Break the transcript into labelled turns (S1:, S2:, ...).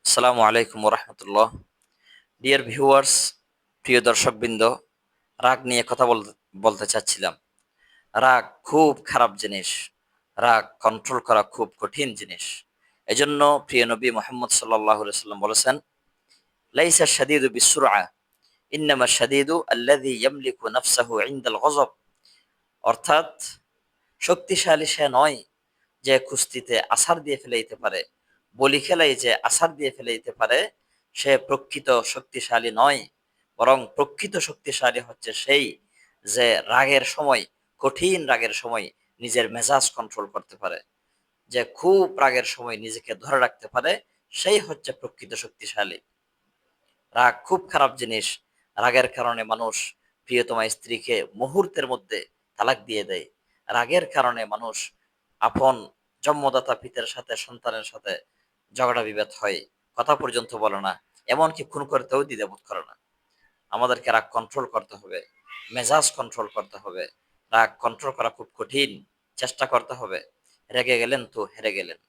S1: আসসালামু আলাইকুম রহমতুল্লাহ। Dear viewers, প্রিয় দর্শকবৃন্দ, রাগ নিয়ে কথা বলতে চাচ্ছিলাম। রাগ খুব খারাপ জিনিস। রাগ কন্ট্রোল করা খুব কঠিন জিনিস। এজন্য প্রিয় নবী মোহাম্মদ সাল্লাল্লাহু আলাইহি সাল্লাম বলেছেন, লাইসা শাদীদু বিসুরআ, ইন্নামা শাদীদু আল্লাযী ইয়ামলিকু নাফসাহু ইনদাল গযব। অর্থাৎ শক্তিশালী সে নয় যে কুস্তিতে আছাড় দিয়ে ফেলে দিতে পারে, বলি খেলায় যে আছাড় দিয়ে ফেলে দিতে পারে, সে প্রকৃত শক্তিশালী নয়। বরং প্রকৃত শক্তিশালী হচ্ছে সেই যে রাগের সময়, কঠিন রাগের সময় নিজের মেজাজ কন্ট্রোল করতে পারে, যে খুব রাগের সময় নিজেকে ধরে রাখতে পারে, সেই হচ্ছে প্রকৃত শক্তিশালী। রাগ খুব খারাপ জিনিস। রাগের কারণে মানুষ প্রিয়তমা স্ত্রীকে মুহূর্তের মধ্যে তালাক দিয়ে দেয়। রাগের কারণে মানুষ আপন জন্মদাতা পিতার সাথে, সন্তানের সাথে ঝগড়া বিবাদ হয়, কথা পর্যন্ত বলে না, এমনকি খুন করতেও দ্বিধাবোধ করে না। আমাদেরকে রাগ কন্ট্রোল করতে হবে, মেজাজ কন্ট্রোল করতে হবে। রাগ কন্ট্রোল করা খুব কঠিন, চেষ্টা করতে হবে। রেগে গেলেন তো হেরে গেলেন।